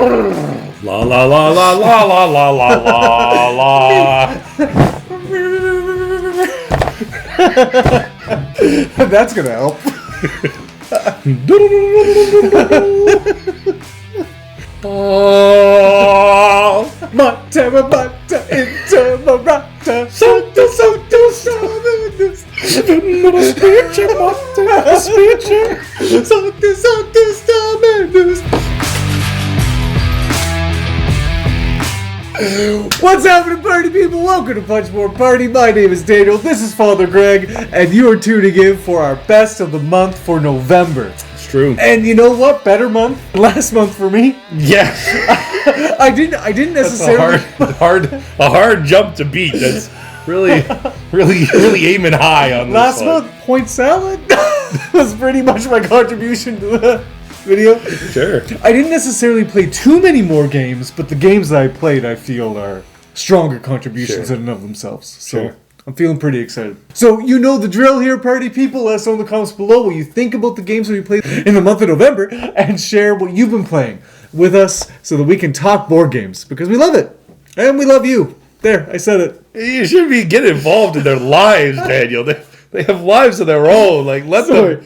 La la la la la la la la la la. That's gonna help. Matera bata intermarata. Santa Santa Sabatus. Santa Santa Sabatus. What's happening, party people? Welcome to Punch More Party. My name is Daniel. This is Father Greg, and you are tuning in for our best of the month for November. It's true. And you know what? Better month last month for me. Yeah. I didn't necessarily. That's a hard jump to beat. That's really aiming high on this Last one. month, point salad was pretty much my contribution to the video. Sure. I didn't necessarily play too many more games, but the games that I played, I feel, are stronger contributions in and of themselves. So Sure. I'm feeling pretty excited. So you know the drill here, party people. Let us know in the comments below what you think about the games that we played in the month of November, and share what you've been playing with us so that we can talk board games, because we love it. And we love you. There, I said it. You should be getting involved in their lives, Daniel. They have lives of their own. Like let them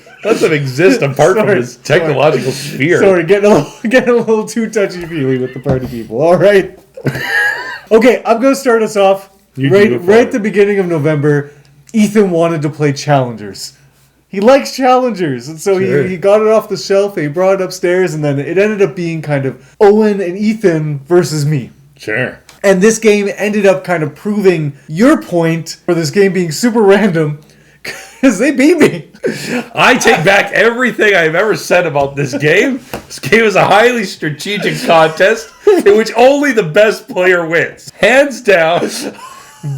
exist apart from this technological sphere. Sorry, getting a little too touchy-feely with the party people. All right. Okay, I'm going to start us off. Right at the beginning of November, Ethan wanted to play Challengers. He likes Challengers, and so he got it off the shelf, he brought it upstairs, and then it ended up being kind of Owen and Ethan versus me. Sure. And this game ended up kind of proving your point for this game being super random, because they beat me. I take back everything I've ever said about this game. This game is a highly strategic contest in which only the best player wins. Hands down,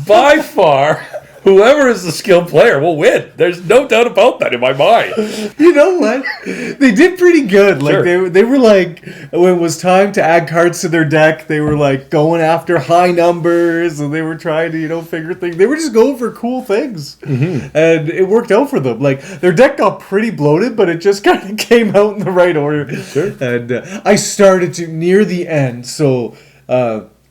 by far, whoever is the skilled player will win. There's no doubt about that in my mind. You know what? They did pretty good. Like they were like, when it was time to add cards to their deck, they were like going after high numbers, and they were trying to figure things. They were just going for cool things, and it worked out for them. Like their deck got pretty bloated, but it just kind of came out in the right order. Sure. And I started to near the end, so.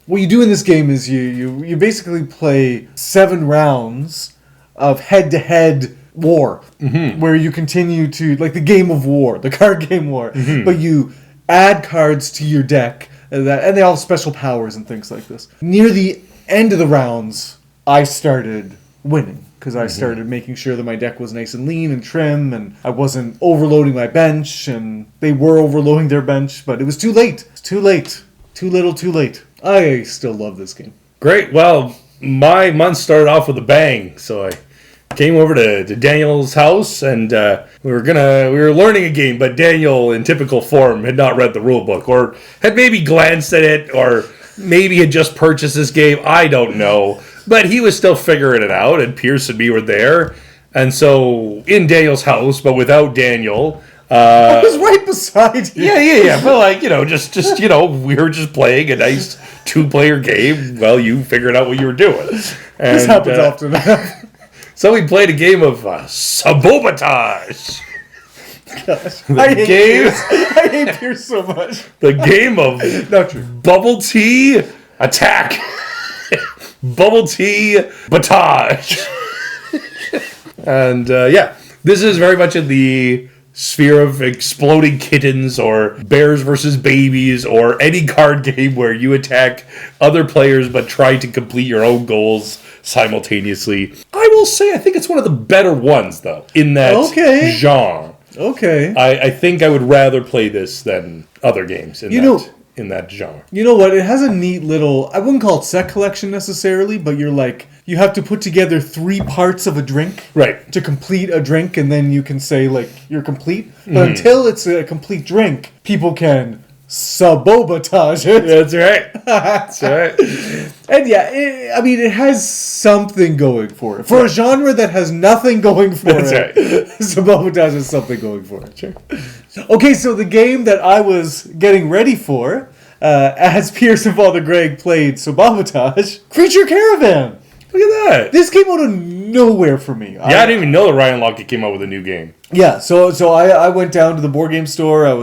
What you do in this game is you basically play 7 rounds of head-to-head war, where you continue to, like the game of war, the card game war, but you add cards to your deck, and they all have special powers and things like this. Near the end of the rounds, I started winning, because I started making sure that my deck was nice and lean and trim, and I wasn't overloading my bench, and they were overloading their bench, but it was too late. It's too late. Too little, too late. I still love this game. Great. Well, my month started off with a bang. So I came over to Daniel's house, and we were learning a game, but Daniel, in typical form, had not read the rule book, or had maybe glanced at it, or maybe had just purchased this game. I don't know. But he was still figuring it out, and Pierce and me were there. And so, in Daniel's house, but without Daniel... I was right beside you. Yeah. But we were just playing a nice 2-player game while you figured out what you were doing. And, this happens often. So we played a game of sabatage. Gosh, I hate Pierce so much. The game of Not true. bubble tea attack. Bubble tea batage. And this is very much in the sphere of exploding kittens, or bears versus babies, or any card game where you attack other players but try to complete your own goals simultaneously. I will say I think it's one of the better ones, though, in that genre. Okay. I think I would rather play this than other games in that genre. You know what? It has a neat little, I wouldn't call it set collection necessarily, but you have to put together 3 parts of a drink. Right. To complete a drink, and then you can say, you're complete. But until it's a complete drink, people can sabotage it. That's right. That's right. And it has something going for it. For a genre that has nothing going for That's it. right. Sabotage has something going for it. Sure. Okay, so the game that I was getting ready for, as Pierce and Father Greg played Sabotage, Creature Caravan. Look at that. This came out in nowhere for me. I didn't even know that Ryan Lochte came out with a new game. Yeah, so I went down to the board game store. I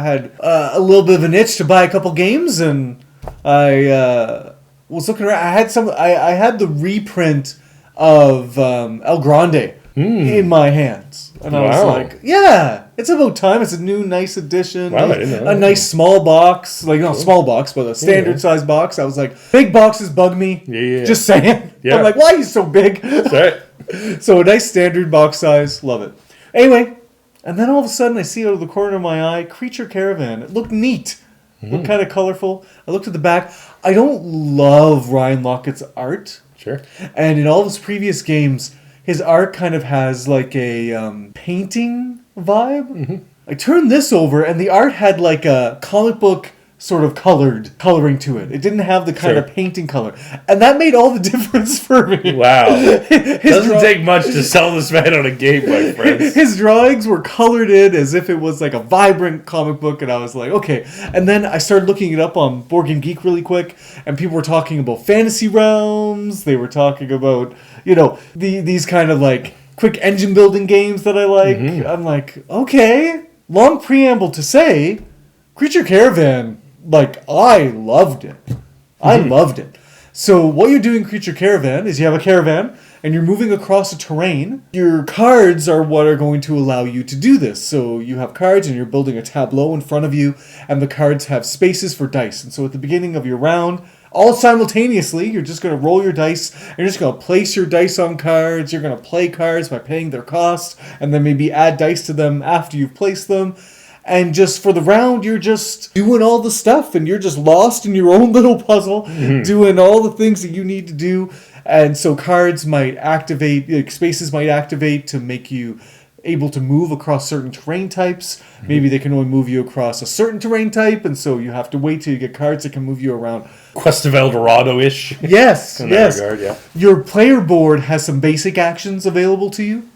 had a little bit of an itch to buy a couple games, and I was looking around. I had the reprint of El Grande in my hands, and I was like, yeah, it's about time. It's a new nice edition. Wow, I didn't know. A nice small box, like not small box, but a standard size box. I was like, big boxes bug me. Yeah. Just saying. Yeah. I'm like, why are you so big? That's right. So a nice standard box size, love it. Anyway, and then all of a sudden I see out of the corner of my eye, Creature Caravan. It looked neat. It looked kind of colorful. I looked at the back. I don't love Ryan Lockett's art. Sure. And in all of his previous games, his art kind of has like a painting vibe. Mm-hmm. I turned this over and the art had like a comic book sort of coloring to it. It didn't have the kind of painting color. And that made all the difference for me. Wow. Doesn't take much to sell this man on a game, my friends. His drawings were colored in as if it was like a vibrant comic book, and I was like, okay. And then I started looking it up on Board Game Geek really quick, and people were talking about fantasy realms. They were talking about, these kind of like quick engine building games that I like. Mm-hmm. I'm like, okay. Long preamble to say, Creature Caravan, like, I loved it. I loved it. So what you're doing in Creature Caravan is you have a caravan and you're moving across a terrain. Your cards are what are going to allow you to do this. So you have cards and you're building a tableau in front of you, and the cards have spaces for dice. And so at the beginning of your round, all simultaneously, you're just going to roll your dice, and you're just going to place your dice on cards. You're going to play cards by paying their cost, and then maybe add dice to them after you've placed them. And just for the round, you're just doing all the stuff, and you're just lost in your own little puzzle, doing all the things that you need to do. And so cards might activate, like spaces might activate to make you able to move across certain terrain types. Maybe they can only move you across a certain terrain type, and so you have to wait till you get cards that can move you around. Quest of Eldorado-ish. Yes, in that regard, yeah. Your player board has some basic actions available to you,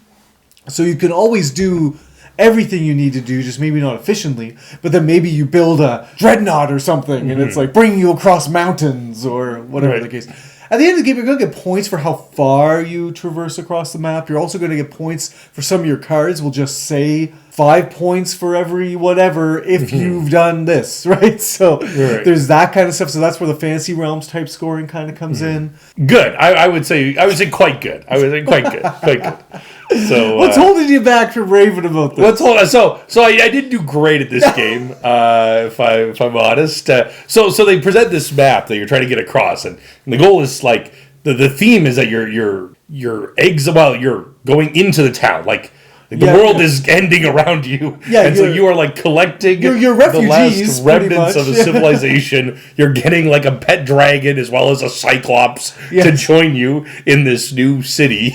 so you can always do everything you need to do, just maybe not efficiently, but then maybe you build a dreadnought or something, and it's like bringing you across mountains or whatever the case. At the end of the game, you're going to get points for how far you traverse across the map. You're also going to get points for some of your cards will just say 5 points for every whatever if you've done this, right? So there's that kind of stuff. So that's where the Fantasy Realms type scoring kind of comes in. Good. I would say quite good. I would say quite good. Quite good. So what's holding you back from raving about this? So I didn't do great at this game, if I'm honest. So they present this map that you're trying to get across, and the goal is like the theme is that your eggs you're going into the town, like the world is ending around you, and so you are like collecting you're refugees, the last remnants of the civilization. You're getting like a pet dragon as well as a cyclops to join you in this new city.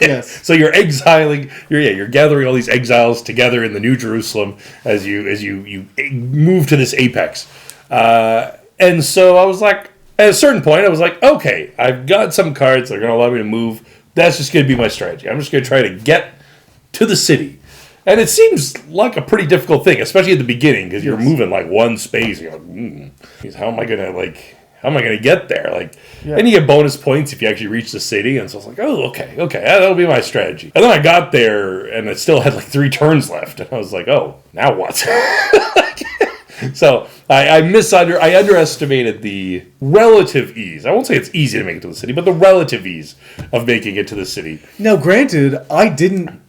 Yes. So you're exiling. You're gathering all these exiles together in the New Jerusalem as you move to this apex. And so I was like, at a certain point, I was like, okay, I've got some cards that are going to allow me to move. That's just going to be my strategy. I'm just going to try to get to the city. And it seems like a pretty difficult thing, especially at the beginning, because you're moving like one space. You're like, how am I gonna get there? And you get bonus points if you actually reach the city. And so I was like, oh, okay, that'll be my strategy. And then I got there, and it still had like 3 turns left, and I was like, oh, now what? So I underestimated the relative ease. I won't say it's easy to make it to the city, but the relative ease of making it to the city. Now, granted, I didn't.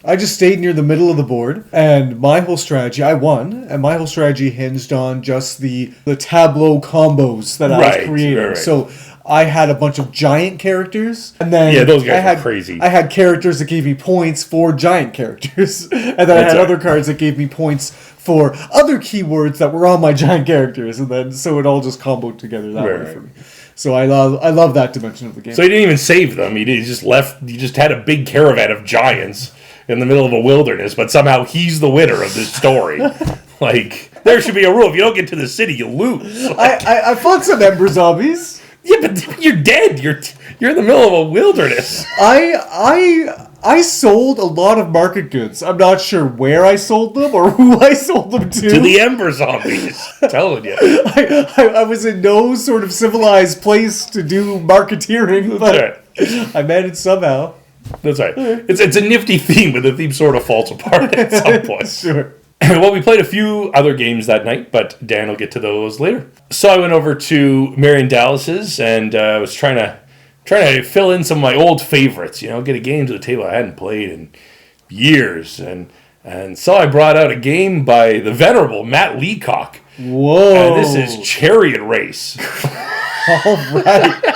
I just stayed near the middle of the board, and my whole strategy, I won, and my whole strategy hinged on just the tableau combos that I was creating. Right. So I had a bunch of giant characters, and then those guys were crazy. I had characters that gave me points for giant characters, and then I had other cards that gave me points for other keywords that were on my giant characters, and then so it all just comboed together that way for me. So I love that dimension of the game. So he didn't even save them. He just left. He just had a big caravan of giants in the middle of a wilderness, but somehow he's the winner of this story. Like, there should be a rule. If you don't get to the city, you lose. I fought some Ember zombies. Yeah, but you're dead. You're in the middle of a wilderness. I I sold a lot of market goods. I'm not sure where I sold them or who I sold them to. To the Ember Zombies. Telling you. I was in no sort of civilized place to do marketeering, but I managed somehow. That's right. It's a nifty theme, but the theme sort of falls apart at some point. Sure. Well, we played a few other games that night, but Dan will get to those later. So I went over to Marion Dallas's and was trying to fill in some of my old favorites. You know, get a game to the table I hadn't played in years, and so I brought out a game by the venerable Matt Leacock. Whoa! And this is Chariot Race. All right.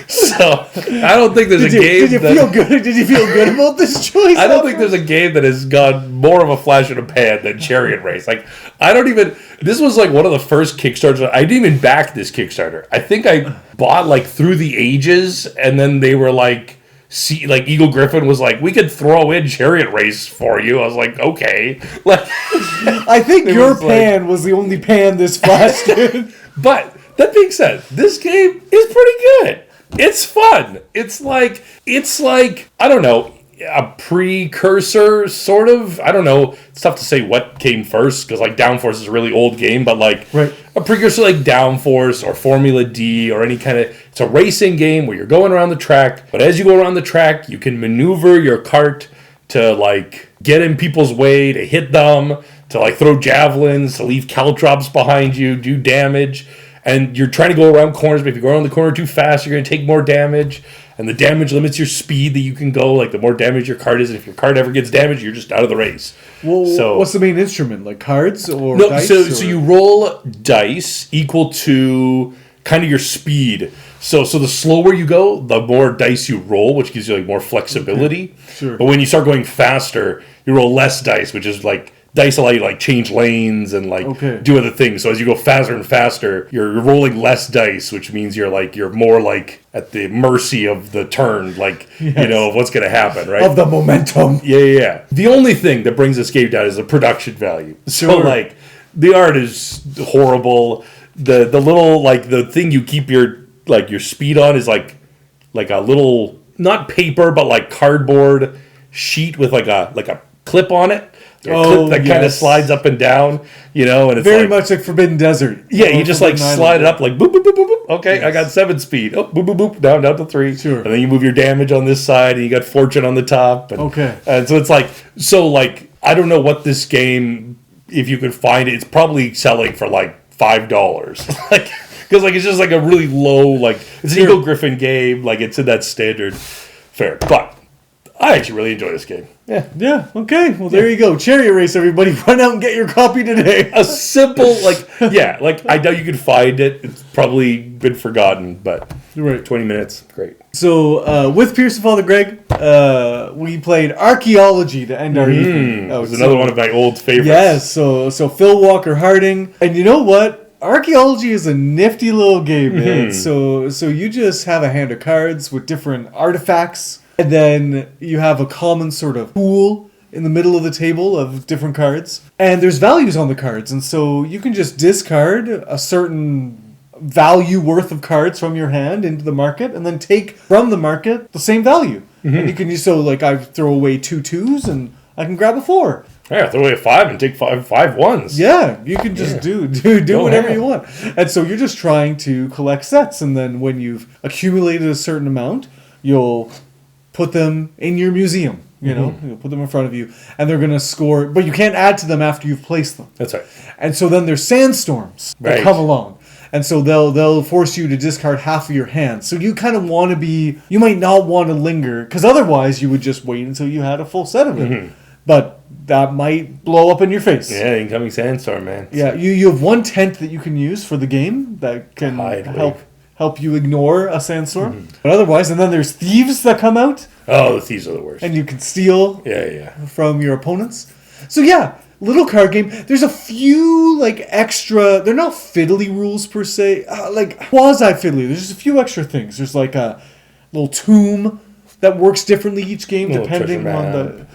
So I don't think there's a game. Did you feel good? Did you feel good about this choice? I don't think there's a game that has gone more of a flash in a pan than Chariot Race. Like, I don't even. This was like one of the first Kickstarters. I didn't even back this Kickstarter. I think I bought like Through the Ages, and then they were like, like Eagle Griffin was like, we could throw in Chariot Race for you. I was like, okay. Like, I think your pan was the only pan this flashed in. But that being said, this game is pretty good. It's fun. It's like I don't know, a precursor sort of. I don't know. It's tough to say what came first because like Downforce is a really old game, but like a precursor like Downforce or Formula D or any kind of. It's a racing game where you're going around the track, but as you go around the track, you can maneuver your cart to like get in people's way, to hit them, to like throw javelins, to leave caltrops behind you, do damage. And you're trying to go around corners, but if you go around the corner too fast, you're going to take more damage. And the damage limits your speed that you can go. Like, the more damage your card is, and if your card ever gets damaged, you're just out of the race. Well, so, what's the main instrument? Like cards or no, dice? So you roll dice equal to kind of your speed. So the slower you go, the more dice you roll, which gives you like more flexibility. Okay. Sure. But when you start going faster, you roll less dice, which is like... Dice allow you to like change lanes and like do other things. So as you go faster and faster, you're rolling less dice, which means you're more like at the mercy of the turn, like you know, of what's going to happen, right? Of the momentum. Yeah. The only thing that brings this game down is the production value. So like the art is horrible. The little like the thing you keep your speed on is like a little, not paper but like cardboard sheet with like a clip on it. Clip that kind of slides up and down, you know, and it's very much like Forbidden Desert. Yeah, you just like slide it up like boop boop boop boop boop. Okay, I got 7 speed. Oh, boop boop boop down to 3. Sure. And then you move your damage on this side, and you got fortune on the top. And, and so it's like I don't know what this game, if you could find it, it's probably selling for like $5, like because like it's just like a really low like it's an Eagle Griffin game, like it's in that standard fare, but. I actually really enjoy this game. Yeah. Okay. Well, there you go. Chariot Race, everybody. Run out and get your copy today. A simple, I know you can find it. It's probably been forgotten, but 20 minutes. Great. So, with Pierce and Father Greg, we played Archaeology to end our evening. It was another one of my old favorites. Yes. So Phil Walker Harding. And you know what? Archaeology is a nifty little game, man. So you just have a hand of cards with different artifacts. And then you have a common sort of pool in the middle of the table of different cards. And there's values on the cards. And so you can just discard a certain value worth of cards from your hand into the market and then take from the market the same value. And you can I throw away 2 2s and I can grab a 4. Yeah, throw away a 5 and take 5 1s. Yeah, you can just do whatever you want. And so you're just trying to collect sets. And then when you've accumulated a certain amount, you'll... put them in your museum, you'll put them in front of you, and they're going to score, but you can't add to them after you've placed them. That's right. And so then there's sandstorms that come along. And so they'll force you to discard half of your hand. So you kind of want to you might not want to linger, because otherwise you would just wait until you had a full set of it. But that might blow up in your face. Yeah, incoming sandstorm, man. Yeah, you have 1 tent that you can use for the game that can help you ignore a sandstorm. But otherwise, and then there's thieves that come out. Oh, the thieves are the worst. And you can steal from your opponents. So little card game. There's a few extra, they're not fiddly rules per se, quasi-fiddly. There's just a few extra things. There's like a little tomb that works differently each game depending on the...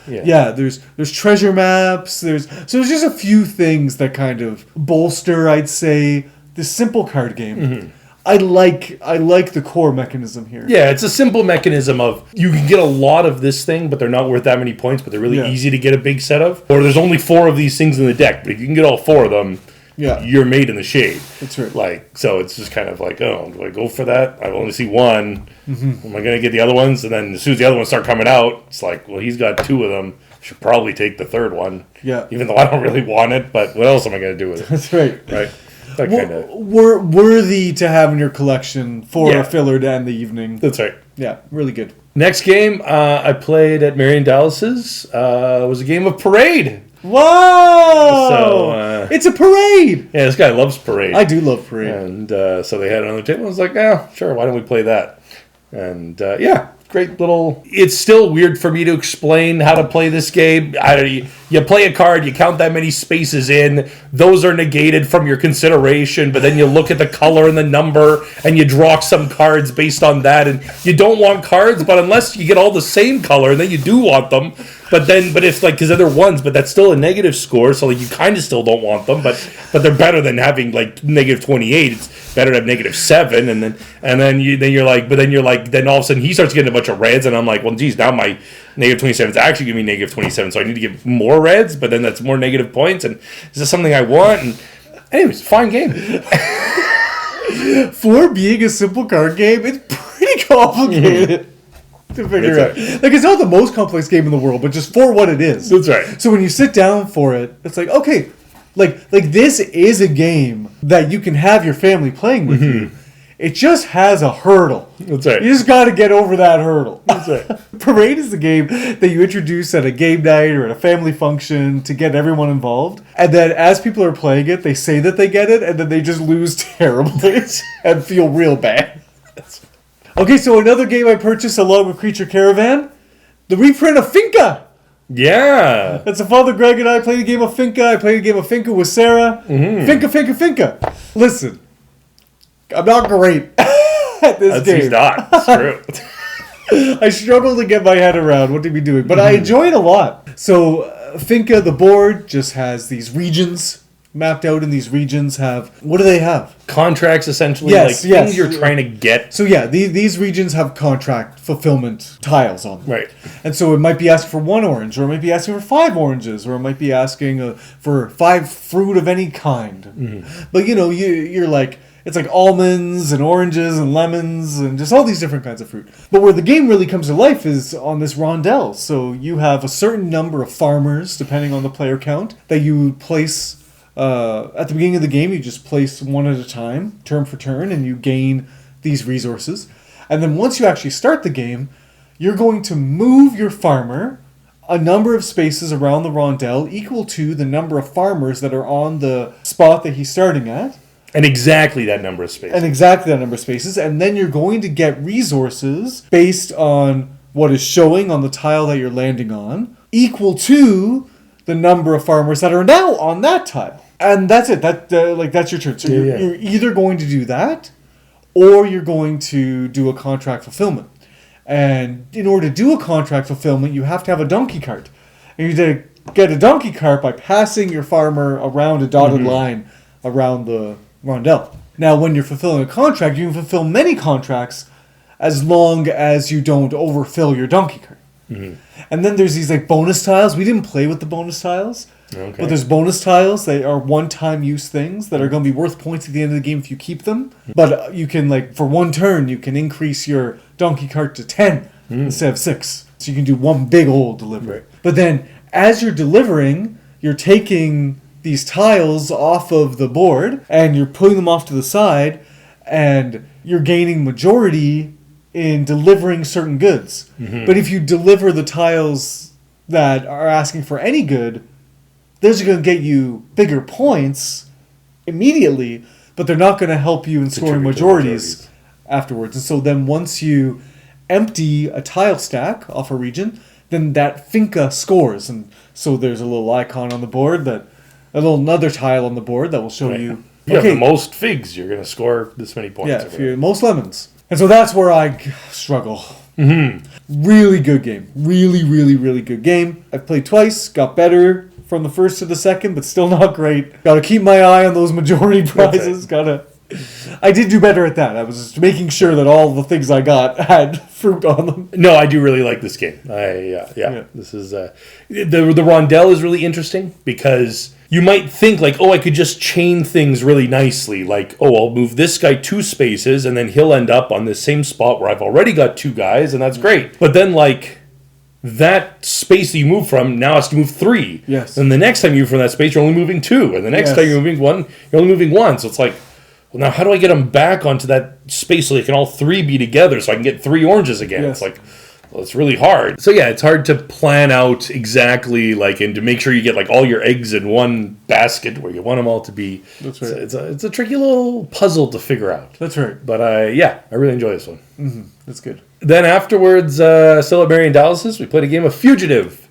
There's treasure maps. There's just a few things that kind of bolster, I'd say, this simple card game. I like the core mechanism here. Yeah, it's a simple mechanism of you can get a lot of this thing, but they're not worth that many points, but they're really easy to get a big set of. Or there's only 4 of these things in the deck, but if you can get all 4 of them, you're made in the shade. That's right. Like, so it's just kind of like, oh, do I go for that? I only see 1. Mm-hmm. Am I going to get the other ones? And then as soon as the other ones start coming out, it's like, well, he's got 2 of them. Should probably take the 3rd one. Yeah. Even though I don't really want it, but what else am I going to do with it? That's right. Right. That kind of worthy to have in your collection for a filler to end the evening. That's right. Yeah, really good. Next game I played at Marion Dallas's was a game of Parade. Whoa! So it's a parade. Yeah, this guy loves Parade. I do love Parade. And so they had it on the table. I was like, yeah, sure. Why don't we play that? And great little. It's still weird for me to explain how to play this game. You play a card, you count that many spaces in. Those are negated from your consideration, but then you look at the color and the number, and you draw some cards based on that. And you don't want cards, but unless you get all the same color, then you do want them. But it's like because they're ones, but that's still a negative score, so like you kind of still don't want them. But they're better than having like negative 28. It's better to have negative 7, and then you're like, then all of a sudden he starts getting a bunch of reds, and I'm like, well, geez, now my negative 27 is actually giving me negative 27, so I need to get more reds, but then that's more negative points, and is this something I want? And anyways, fine game. For being a simple card game, it's pretty complicated. To figure out. Like, it's not the most complex game in the world, but just for what it is. That's right. So when you sit down for it, it's like, okay, like this is a game that you can have your family playing with you. It just has a hurdle. That's right. You just got to get over that hurdle. That's right. Parade is the game that you introduce at a game night or at a family function to get everyone involved. And then as people are playing it, they say that they get it, and then they just lose terribly and feel real bad. Okay, so another game I purchased along with Creature Caravan, the reprint of Finca. Yeah. That's the Father Greg and I played a game of Finca. I played a game of Finca with Sarah. Mm-hmm. Finca. Listen, I'm not great at this game. He's not. It's true. I struggle to get my head around what to be doing, but I enjoy it a lot. So Finca, the board, just has these regions mapped out, and these regions have, what do they have? Contracts, essentially. Yes. Things you're trying to get. So yeah, these regions have contract fulfillment tiles on them. Right. And so it might be asking for 1 orange, or it might be asking for 5 oranges, or it might be asking for 5 fruit of any kind. Mm-hmm. But you're like, it's like almonds and oranges and lemons and just all these different kinds of fruit. But where the game really comes to life is on this rondel. So you have a certain number of farmers, depending on the player count, that you place. At the beginning of the game, you just place one at a time, turn for turn, and you gain these resources. And then once you actually start the game, you're going to move your farmer a number of spaces around the rondel equal to the number of farmers that are on the spot that he's starting at. And exactly that number of spaces. And then you're going to get resources based on what is showing on the tile that you're landing on, equal to the number of farmers that are now on that tile. And that's it. That's your turn. So you're either going to do that, or you're going to do a contract fulfillment. And in order to do a contract fulfillment, you have to have a donkey cart. And you get a donkey cart by passing your farmer around a dotted line around the rondel. Now, when you're fulfilling a contract, you can fulfill many contracts as long as you don't overfill your donkey cart. Mm-hmm. And then there's these bonus tiles. We didn't play with the bonus tiles. Okay. But there's bonus tiles that are one-time use things that are going to be worth points at the end of the game if you keep them. But you can, for one turn, you can increase your donkey cart to 10 instead of 6. So you can do one big old delivery. Right. But then, as you're delivering, you're taking these tiles off of the board, and you're putting them off to the side, and you're gaining majority in delivering certain goods. Mm-hmm. But if you deliver the tiles that are asking for any good, those are going to get you bigger points immediately, but they're not going to help you in scoring majorities afterwards. And so then once you empty a tile stack off a region, then that Finca scores. And so there's a little icon on the board, another tile on the board that will show you. If you have the most figs, you're going to score this many points. Yeah, if you have most lemons. And so that's where I struggle. Mm-hmm. Really good game. Really, really, really good game. I've played twice, got better from the first to the second, but still not great. Got to keep my eye on those majority prizes. I did do better at that. I was just making sure that all the things I got had fruit on them. No, I do really like this game. This is the rondelle is really interesting because you might think like, oh, I could just chain things really nicely. Like, oh, I'll move this guy 2 spaces and then he'll end up on the same spot where I've already got 2 guys, and that's great. But then like that space that you move from now has to move 3. Yes. And the next time you move from that space, you're only moving 2. And the next time you're moving 1, you're only moving 1. So it's like, well, now how do I get them back onto that space so they can all 3 be together so I can get 3 oranges again? Yes. It's like, well, it's really hard. So yeah, it's hard to plan out exactly, like, and to make sure you get like all your eggs in one basket where you want them all to be. That's right. It's a tricky little puzzle to figure out. That's right. But I really enjoy this one. Mm-hmm. That's good. Then afterwards, still at Marion Dallas's, we played a game of Fugitive.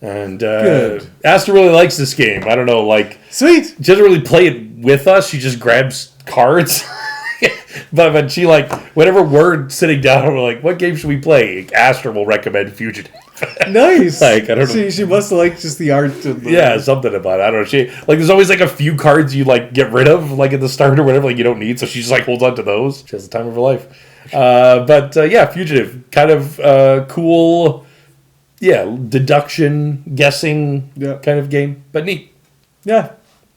And Good. Asta really likes this game. I don't know, like... Sweet! She doesn't really play it with us. She just grabs cards. but she, like, whenever we're sitting down, we're like, what game should we play? Astra will recommend Fugitive. Nice! Like, I don't know. She must have liked just the art. Of the, Yeah, something about it. I don't know. She, like, there's always, like, a few cards you, like, get rid of, like, at the start or whatever, like, you don't need. So she just, like, holds on to those. She has the time of her life. Fugitive. Kind of cool... Yeah, deduction, guessing kind of game, but neat. Yeah,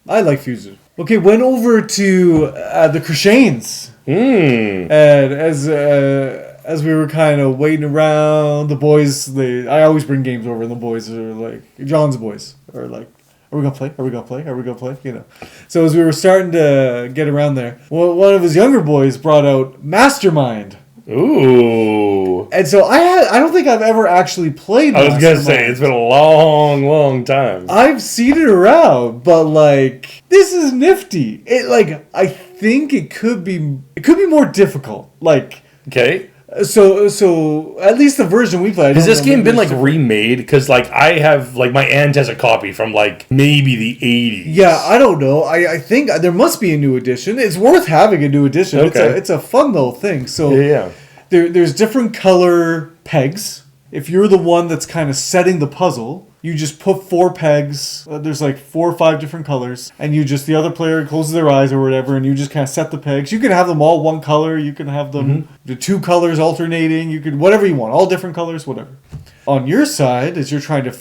I like Fugitive. Okay, went over to the Creshanes. And as we were kind of waiting around, the boys, I always bring games over, and the boys are like, John's boys are like, are we going to play? Are we going to play? Are we going to play? You know. So as we were starting to get around there, one of his younger boys brought out Mastermind. Ooh. And so I don't think I've ever actually played I was Mastermind. going to say, it's been a long, long time. I've seen it around, but like, this is nifty. I think it could be more difficult. Like, okay. So at least the version we played. Has this game been like remade? Because like I have, like my aunt has a copy from like maybe the 80s. Yeah, I don't know. I think there must be a new edition. It's worth having a new edition. Okay. It's a fun little thing. So yeah. There's different color pegs. If you're the one that's kind of setting the puzzle, you just put 4 pegs. There's like 4 or 5 different colors, and the other player closes their eyes or whatever, and you just kind of set the pegs. You can have them all one color. You can have them the 2 colors alternating. You could whatever you want, all different colors, whatever. On your side, as you're trying to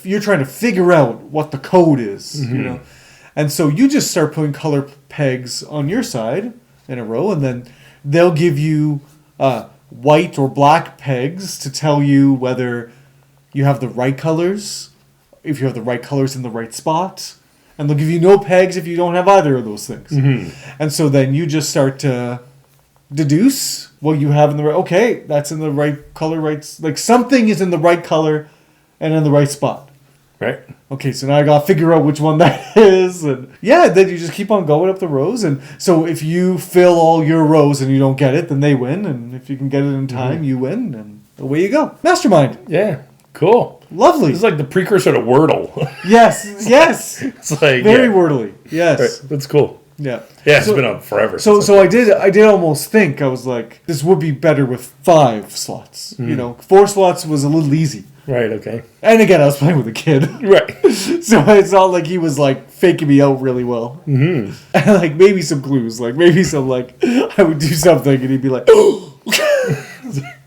figure out what the code is, you know, and so you just start putting color pegs on your side in a row, and then they'll give you white or black pegs to tell you whether you have the right colors, if you have the right colors in the right spot, and they'll give you no pegs if you don't have either of those things. And so then you just start to deduce what you have in the right. Okay, that's in the right color, right? Like something is in the right color and in the right spot. Right. Okay, so now I gotta figure out which one that is, and then you just keep on going up the rows. And so if you fill all your rows and you don't get it, then they win. And if you can get it in time, you win, and away you go. Mastermind. Yeah. Cool. Lovely. This is like the precursor to Wordle. Yes. It's like Very Wordly. Yes. Right. That's cool. Yeah. Yeah, it's been on forever. So I did almost think, I was like, this would be better with 5 slots. You know, 4 slots was a little easy. Right, okay. And again, I was playing with a kid. Right. So it's not like he was like faking me out really well. And like maybe some clues, like maybe some like I would do something and he'd be like, oh,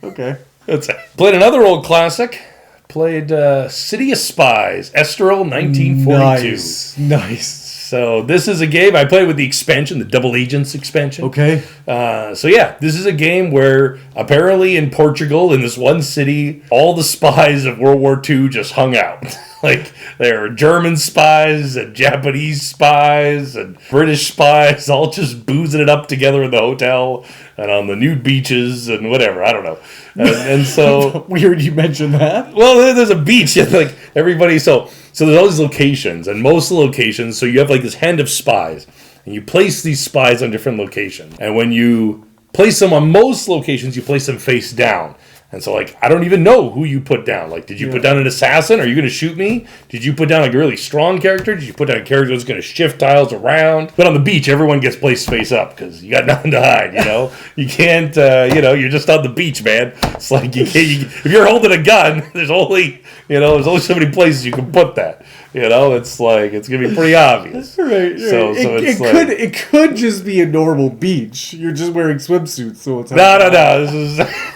okay. That's it. Played another old classic. Played City of Spies, Estoril 1942. Nice. So this is a game I played with the expansion, the Double Agents expansion. Okay. So yeah, this is a game where apparently in Portugal, in this one city, all the spies of World War II just hung out. Like there are German spies and Japanese spies and British spies all just boozing it up together in the hotel and on the nude beaches and whatever. I don't know. And so weird you mentioned that. Well, there's a beach. Like everybody. So there's all these locations, and most of the locations. So you have like this hand of spies, and you place these spies on different locations. And when you place them on most locations, you place them face down. And so, like, I don't even know who you put down. Like, did you put down an assassin? Are you going to shoot me? Did you put down like a really strong character? Did you put down a character that's going to shift tiles around? But on the beach, everyone gets placed face up because you got nothing to hide, you know? You can't, you're just on the beach, man. It's like, if you're holding a gun, there's only so many places you can put that. It's like, it's going to be pretty obvious. Right. So It could just be a normal beach. You're just wearing swimsuits, so it's No.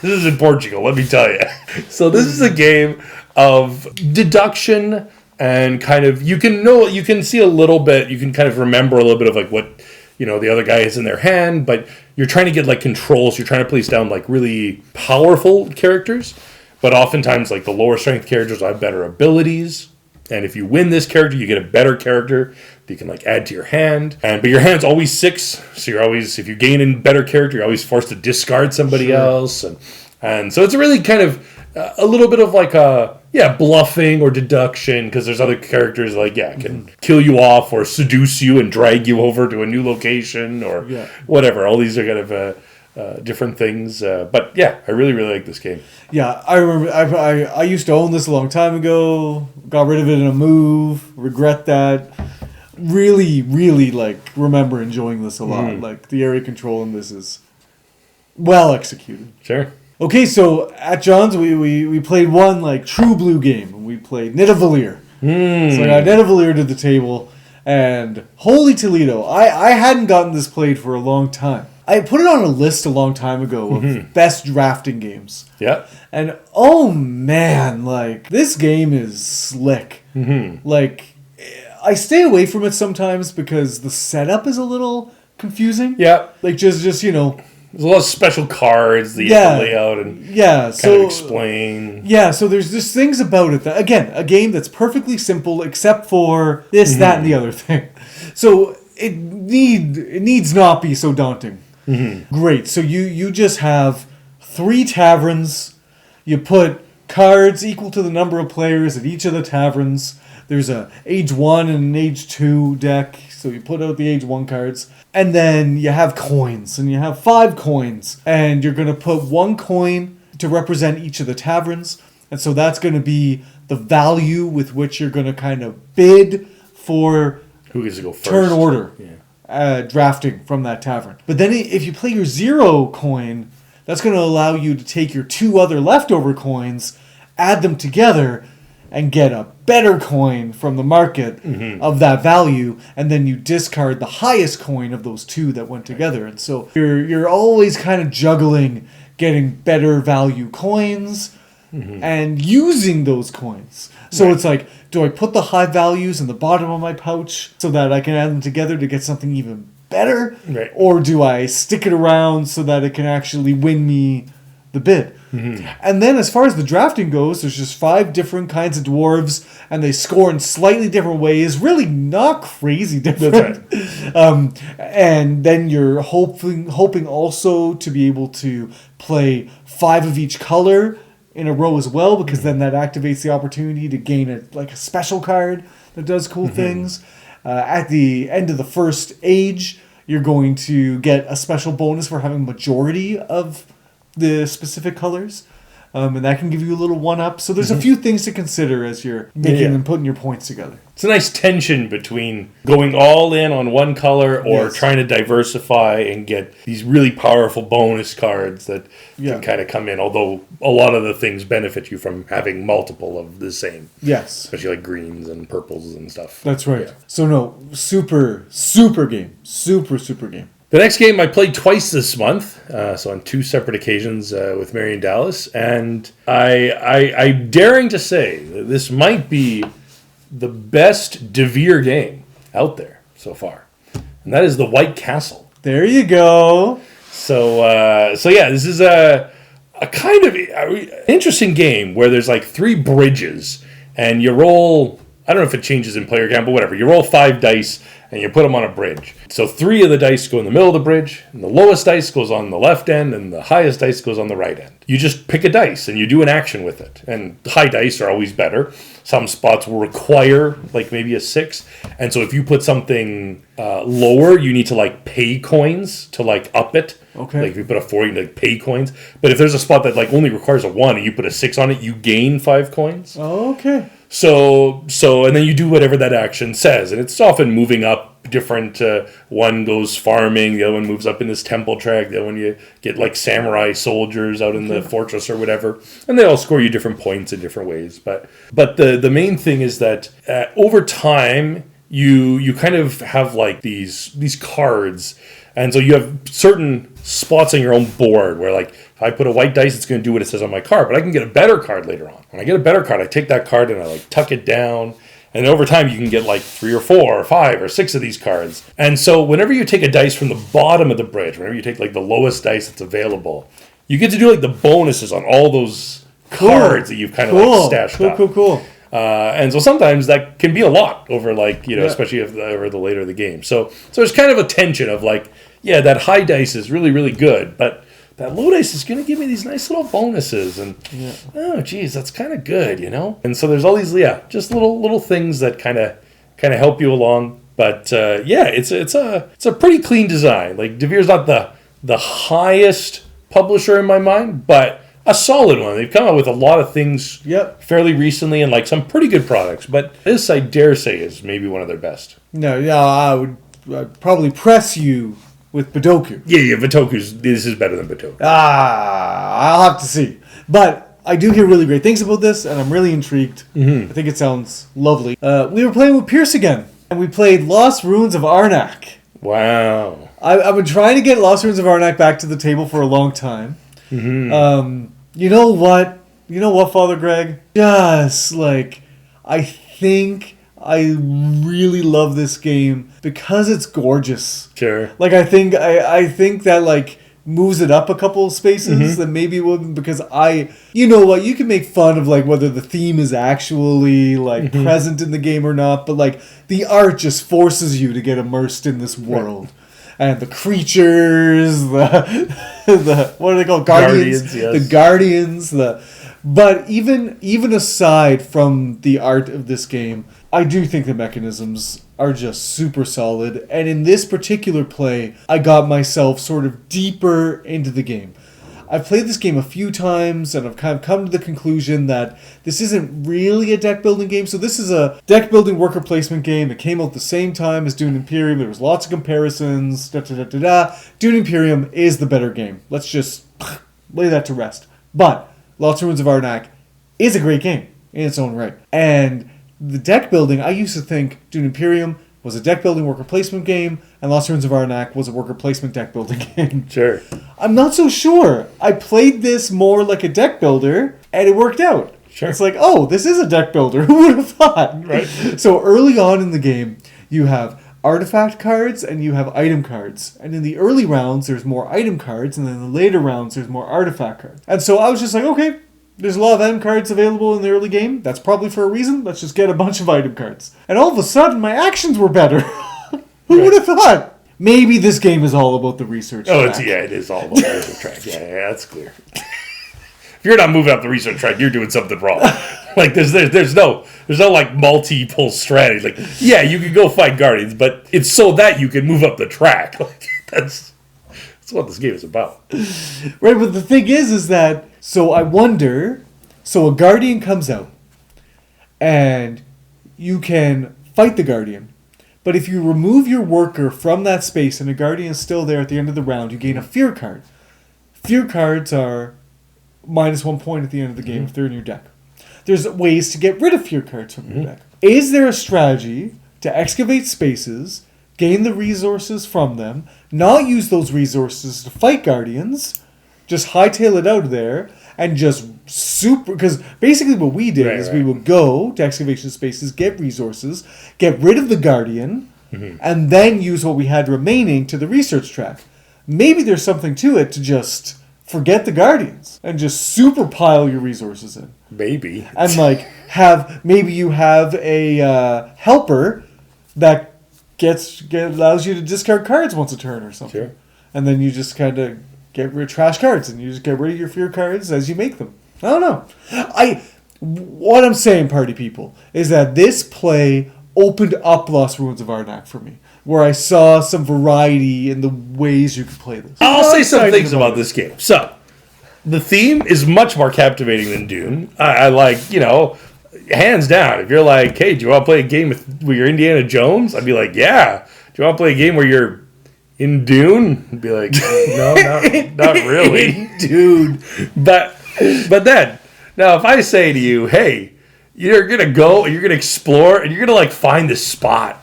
This is in Portugal, let me tell you. So this is a game of deduction and kind of, you can see a little bit, you can kind of remember a little bit of like what, the other guy has in their hand, but you're trying to get like controls, you're trying to place down like really powerful characters, but oftentimes like the lower strength characters have better abilities. And if you win this character, you get a better character that you can like add to your hand. But your hand's always 6, so you're always, if you gain a better character, you're always forced to discard somebody else. And so it's really kind of a little bit of like bluffing or deduction, because there's other characters like can kill you off or seduce you and drag you over to a new location or whatever. All these are kind of different things, but I really like this game. I remember I used to own this a long time ago, got rid of it in a move, regret that. Really like remember enjoying this a lot. Like the area control in this is well executed. Sure. Okay, so at John's we played one like true blue game. We played Nidavellir. So I got Nidavellir to the table, and holy Toledo, I hadn't gotten this played for a long time. I put it on a list a long time ago of best drafting games. Yeah. And oh man, like this game is slick. Like I stay away from it sometimes because the setup is a little confusing. Yeah. Like just there's a lot of special cards that you have to lay out and kind of explain. Yeah, so there's just things about it that, again, a game that's perfectly simple except for this, that, and the other thing. So it needs not be so daunting. Great. So you just have 3 taverns. You put cards equal to the number of players at each of the taverns. There's a age 1 and an age 2 deck. So you put out the age 1 cards. And then you have coins. And you have 5 coins. And you're going to put 1 coin to represent each of the taverns. And so that's going to be the value with which you're going to kind of bid for who gets to go first. Turn order. Drafting from that tavern. But then if you play your 0 coin, that's going to allow you to take your 2 other leftover coins, add them together, and get a better coin from the market of that value, and then you discard the highest coin of those 2 that went together. And so you're always kind of juggling getting better value coins and using those coins. So it's like, do I put the high values in the bottom of my pouch so that I can add them together to get something even better? Right. Or do I stick it around so that it can actually win me the bid? And then as far as the drafting goes, there's just 5 different kinds of dwarves, and they score in slightly different ways, really not crazy different. And then you're hoping also to be able to play 5 of each color in a row as well, because then that activates the opportunity to gain a special card that does cool things. At the end of the first age, you're going to get a special bonus for having majority of the specific colors. And that can give you a little one-up. So there's a few things to consider as you're making and putting your points together. It's a nice tension between going all in on one color or trying to diversify and get these really powerful bonus cards that can kind of come in, although a lot of the things benefit you from having multiple of the same. Yes. Especially like greens and purples and stuff. That's right. Yeah. So no, super game. Super game. The next game I played twice this month, so on 2 separate occasions with Mary and Dallas, and I'm daring to say that this might be the best Devere game out there so far, and that is the White Castle. There you go. So this is a kind of interesting game where there's like 3 bridges, and you roll. I don't know if it changes in player count, but whatever. You roll 5 dice, and you put them on a bridge. So 3 of the dice go in the middle of the bridge, and the lowest dice goes on the left end, and the highest dice goes on the right end. You just pick a dice, and you do an action with it. And high dice are always better. Some spots will require, like, maybe a 6. And so if you put something lower, you need to, like, pay coins to, like, up it. Okay. Like, if you put a 4, you need to like, pay coins. But if there's a spot that, like, only requires a 1, and you put a 6 on it, you gain 5 coins. Okay. So, and then you do whatever that action says, and it's often moving up different. One goes farming, the other one moves up in this temple track. The other one you get like samurai soldiers out in the fortress or whatever, and they all score you different points in different ways. But the main thing is that over time you kind of have like these cards, and so you have certain spots on your own board where like if I put a white dice, it's going to do what it says on my card, but I can get a better card later on. When I get a better card, I take that card and I like tuck it down. And over time, you can get like 3 or 4 or 5 or 6 of these cards. And so whenever you take a dice from the bottom of the bridge, whenever you take like the lowest dice that's available, you get to do like the bonuses on all those cards that you've kind of like stashed up. Cool. And so sometimes that can be a lot over like, especially over the later of the game. So there's kind of a tension of like, yeah, that high dice is really, really good, but that low dice is going to give me these nice little bonuses, and oh, geez, that's kind of good, And so there's all these, just little things that kind of help you along. But it's a pretty clean design. Like Devere's not the highest publisher in my mind, but a solid one. They've come out with a lot of things fairly recently, and like some pretty good products. But this, I dare say, is maybe one of their best. No, I'd probably press you with Badoku. Yeah, this is better than Badoku. I'll have to see. But I do hear really great things about this, and I'm really intrigued. I think it sounds lovely. We were playing with Pierce again, and we played Lost Ruins of Arac. Wow. I've been trying to get Lost Ruins of Arac back to the table for a long time. You know what, Father Greg? Just, I think I really love this game because it's gorgeous. Sure. I think that moves it up a couple of spaces that maybe it wouldn't, because you know what, you can make fun of whether the theme is actually present in the game or not, but the art just forces you to get immersed in this world. Right. And the creatures, the what are they called? Guardians. Yes. The guardians. But even aside from the art of this game, I do think the mechanisms are just super solid. And in this particular play, I got myself sort of deeper into the game. I've played this game a few times, and I've kind of come to the conclusion that this isn't really a deck building game. So this is a deck building worker placement game. It came out the same time as Dune Imperium. There was lots of comparisons. Dune Imperium is the better game. Let's just lay that to rest. But Lost Ruins of Arac is a great game in its own right. And the deck building, I used to think Dune Imperium was a deck building worker placement game, and Lost Ruins of Arac was a worker placement deck building game. Sure. I'm not so sure. I played this more like a deck builder, and it worked out. Sure. It's like, oh, this is a deck builder. Who would have thought? Right. So early on in the game, you have artifact cards and you have item cards. And in the early rounds, there's more item cards, and then in the later rounds, there's more artifact cards. And so I was just like, okay, there's a lot of item cards available in the early game. That's probably for a reason. Let's just get a bunch of item cards. And all of a sudden, my actions were better. Who would have thought? Maybe this game is all about the research track. It is all about the research track. Yeah, that's clear. If you're not moving up the research track, you're doing something wrong. There's no multiple strategy. You can go fight guardians, but it's so that you can move up the track. That's what this game is about. Right, but the thing is that, so I wonder, so a guardian comes out, and you can fight the guardian, but if you remove your worker from that space and a guardian is still there at the end of the round, you gain a fear card. Fear cards are -1 point at the end of the game if they're in your deck. There's ways to get rid of fear cards from your deck. Is there a strategy to excavate spaces, gain the resources from them, not use those resources to fight guardians, just hightail it out of there, and just because basically what we did is we would go to excavation spaces, get resources, get rid of the guardian, and then use what we had remaining to the research track. Maybe there's something to it to just forget the guardians and just super pile your resources in. Maybe. And maybe you have a helper that allows you to discard cards once a turn or something. Sure. And then you just kind of get rid of trash cards, and you just get rid of your fear cards as you make them. I don't know. What I'm saying, party people, is that this play opened up Lost Ruins of Arac for me, where I saw some variety in the ways you could play this. I'll say some things about this game. So, the theme is much more captivating than Dune. I like, hands down, if you're like, hey, do you want to play a game with your Indiana Jones? I'd be like, yeah. you want to play a game where you're in Dune? I'd be like, no, not really. Dude. But then, now if I say to you, hey, you're going to go, you're going to explore, and you're going to like find this spot,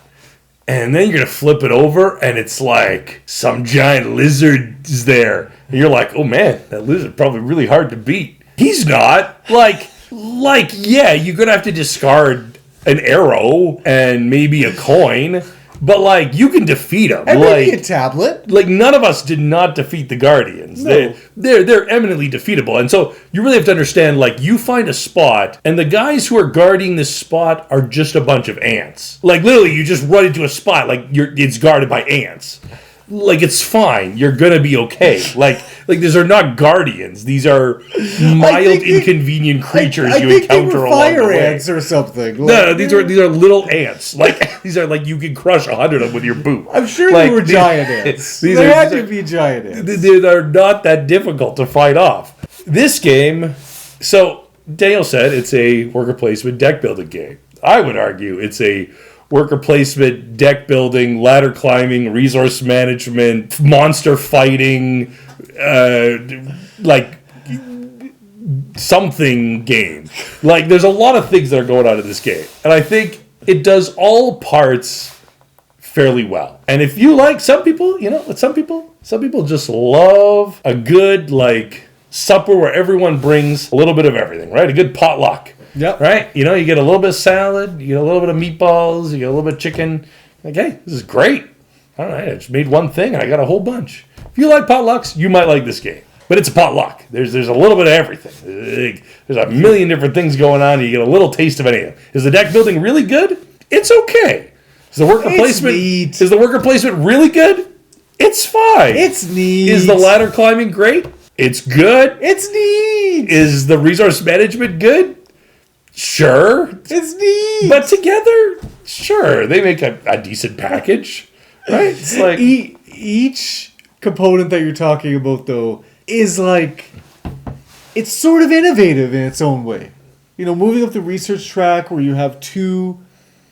and then you're going to flip it over, and it's like some giant lizard is there. And you're like, oh man, that lizard probably really hard to beat. He's not. Yeah, you're going to have to discard an arrow and maybe a coin, but like you can defeat him. And maybe a tablet. Like none of us did not defeat the Guardians. No. They're eminently defeatable. And so you really have to understand, like, you find a spot, and the guys who are guarding this spot are just a bunch of ants. Like literally, you just run into a spot, like it's guarded by ants. Like it's fine. You're gonna be okay. Like these are not guardians. These are mild, inconvenient creatures you encounter along the way. Fire ants or something. No, these are little ants. Like these are like you can crush 100 of them with your boot. I'm sure they were giant ants. There had to be giant ants. They are not that difficult to fight off. This game, so Daniel said it's a worker placement deck building game. I would argue it's a worker placement, deck building, ladder climbing, resource management, monster fighting, like something game. Like there's a lot of things that are going on in this game, and I think it does all parts fairly well. And if you like, some people just love a good like supper where everyone brings a little bit of everything, right? A good potluck. Yep. Right? You know, you get a little bit of salad, you get a little bit of meatballs, you get a little bit of chicken. Like, hey, this is great. All right, I just made one thing and I got a whole bunch. If you like potlucks, you might like this game. But it's a potluck. There's a little bit of everything. There's a million different things going on, and you get a little taste of anything. Is the deck building really good? It's okay. Is the worker placement really good? It's fine. It's neat. Is the ladder climbing great? It's good. It's neat. Is the resource management good? Sure. It's neat. But together, sure. They make a decent package. Right? It's like each component that you're talking about, though, is like, it's sort of innovative in its own way. You know, moving up the research track where you have 2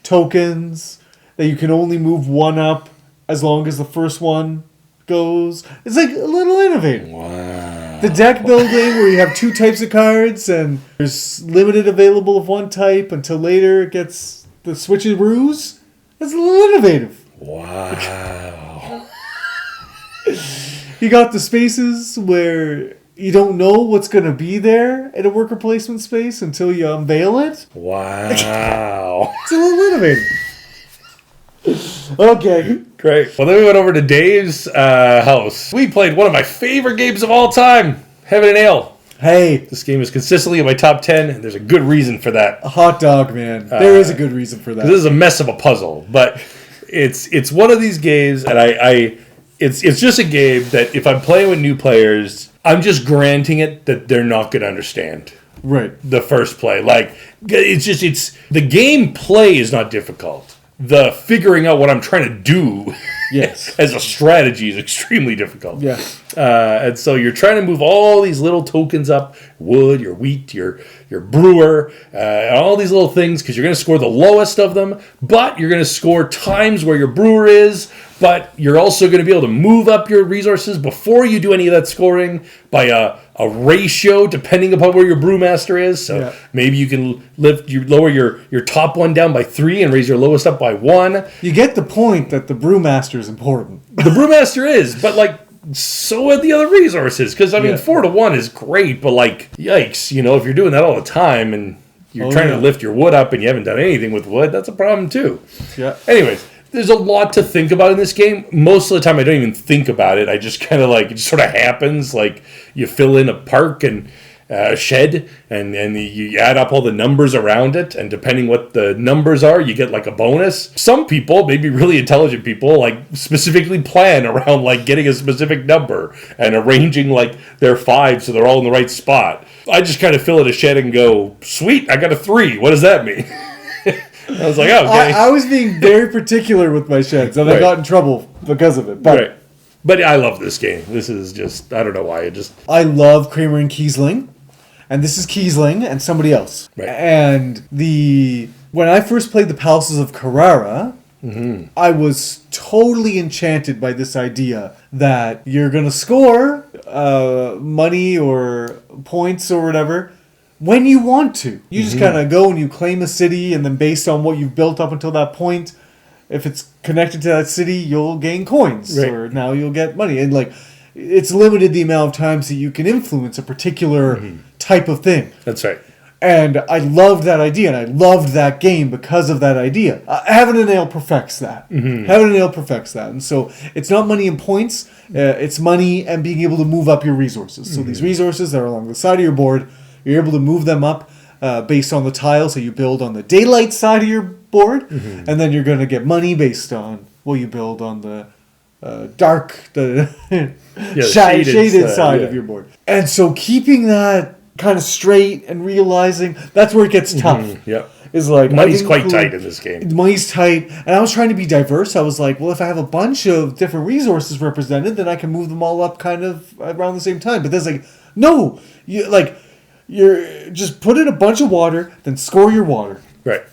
tokens that you can only move one up as long as the first one goes. It's like a little innovative. Wow. The deck building where you have 2 types of cards and there's limited available of one type until later it gets the switcheroos. That's a little innovative. Wow. You got the spaces where you don't know what's going to be there in a worker placement space until you unveil it. Wow. It's a little innovative. Okay. Great. Well, then we went over to Dave's house. We played one of my favorite games of all time, Heaven and Ale. Hey. This game is consistently in my top 10, and there's a good reason for that. A hot dog, man. There is a good reason for that. This is a mess of a puzzle, but it's one of these games, and it's just a game that if I'm playing with new players, I'm just granting it that they're not going to understand. Right. The first play. Like, it's the game play is not difficult. The figuring out what I'm trying to do Yes. as a strategy is extremely difficult. Yeah. And so you're trying to move all these little tokens up, wood, your wheat, your brewer, all these little things, because you're going to score the lowest of them, but you're going to score times where your brewer is, but you're also going to be able to move up your resources before you do any of that scoring by a ratio depending upon where your brewmaster is. So maybe you can lower your top one down by 3 and raise your lowest up by 1. You get the point that the brewmaster is important. The brewmaster is, but like, so are the other resources. Because, I mean, 4 to 1 is great, but like, yikes, if you're doing that all the time and you're trying to lift your wood up and you haven't done anything with wood, that's a problem too. Yeah. Anyways, there's a lot to think about in this game. Most of the time, I don't even think about it. I just kind of like, it just sort of happens. Like, you fill in a park and a shed, and you add up all the numbers around it, and depending what the numbers are, you get like a bonus. Some people, maybe really intelligent people, like specifically plan around like getting a specific number and arranging like their 5 so they're all in the right spot. I just kind of fill in a shed and go, sweet, I got a 3. What does that mean? I was like, oh, okay. I was being very particular with my sheds, and I got in trouble because of it. But right. But I love this game. This is just, I don't know why. I love Kramer and Kiesling. And this is Kiesling and somebody else. Right. And when I first played the Palaces of Carrara, I was totally enchanted by this idea that you're going to score money or points or whatever when you want to. You just kind of go and you claim a city, and then based on what you've built up until that point, if it's connected to that city, you'll gain coins, or now you'll get money. And like, it's limited the amount of times that you can influence a particular type of thing. That's right. And I loved that idea, and I loved that game because of that idea. Heaven and Ale perfects that. Heaven and Ale perfects that. And so it's not money and points, it's money and being able to move up your resources. So these resources that are along the side of your board, you're able to move them up based on the tiles that you build on the daylight side of your board, and then you're going to get money based on what you build on the dark, shaded side of your board. And so keeping that kind of straight and realizing that's where it gets tough. Is like money's quite tight in this game. Money's tight, and I was trying to be diverse. I was like, well, if I have a bunch of different resources represented, then I can move them all up kind of around the same time. But there's like, no, you're just put in a bunch of water, then score your water. Right.